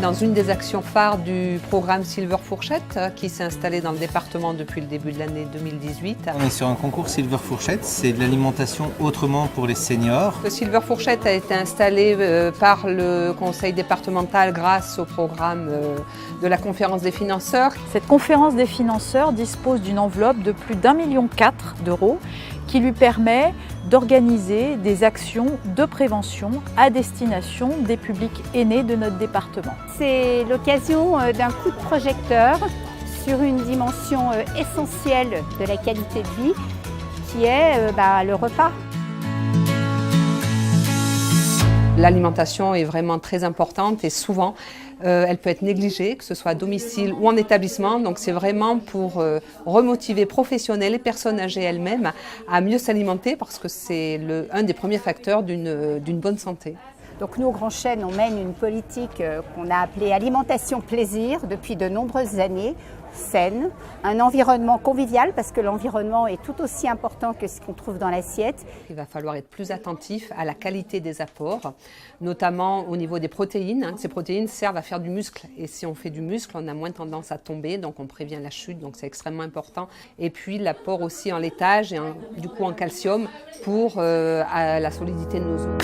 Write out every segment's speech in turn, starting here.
dans une des actions phares du programme Silver Fourchette qui s'est installé dans le département depuis le début de l'année 2018. On est sur un concours Silver Fourchette, c'est de l'alimentation autrement pour les seniors. Le Silver Fourchette a été installé par le conseil départemental grâce au programme de la conférence des financeurs. Cette conférence des financeurs dispose d'une enveloppe de plus d'1,4 million d'euros qui lui permet d'organiser des actions de prévention à destination des publics aînés de notre département. C'est l'occasion d'un coup de projecteur sur une dimension essentielle de la qualité de vie qui est le repas. L'alimentation est vraiment très importante et souvent elle peut être négligée, que ce soit à domicile ou en établissement. Donc c'est vraiment pour remotiver professionnels et personnes âgées elles-mêmes à mieux s'alimenter parce que c'est un des premiers facteurs d'une bonne santé. Donc nous, au Grand Chêne, on mène une politique qu'on a appelée alimentation plaisir depuis de nombreuses années, saine, un environnement convivial parce que l'environnement est tout aussi important que ce qu'on trouve dans l'assiette. Il va falloir être plus attentif à la qualité des apports, notamment au niveau des protéines. Ces protéines servent à faire du muscle et si on fait du muscle, on a moins tendance à tomber, donc on prévient la chute, donc c'est extrêmement important. Et puis l'apport aussi en laitage et du coup en calcium pour la solidité de nos os.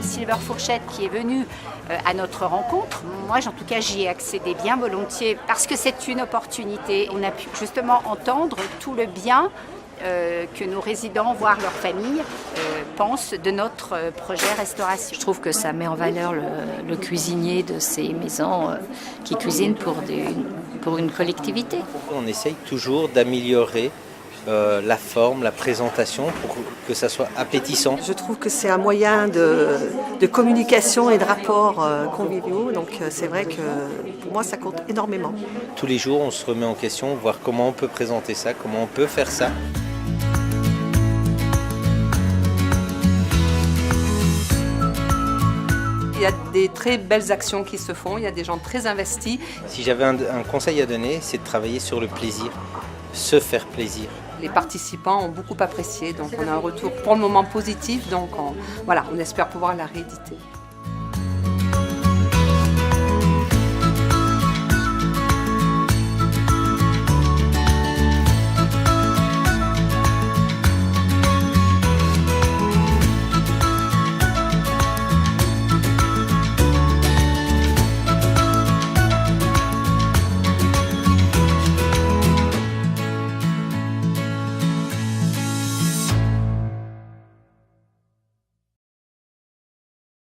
Silver Fourchette qui est venu à notre rencontre. Moi, en tout cas, j'y ai accédé bien volontiers parce que c'est une opportunité. On a pu justement entendre tout le bien que nos résidents, voire leurs familles, pensent de notre projet restauration. Je trouve que ça met en valeur le cuisinier de ces maisons qui cuisinent pour une collectivité. On essaye toujours d'améliorer la forme, la présentation pour que ça soit appétissant. Je trouve que c'est un moyen de communication et de rapport conviviaux, donc c'est vrai que pour moi ça compte énormément. Tous les jours on se remet en question, voir comment on peut présenter ça, comment on peut faire ça. Il y a des très belles actions qui se font, il y a des gens très investis. Si j'avais un conseil à donner, c'est de travailler sur le plaisir, se faire plaisir. Les participants ont beaucoup apprécié, donc on a un retour pour le moment positif, donc on espère pouvoir la rééditer.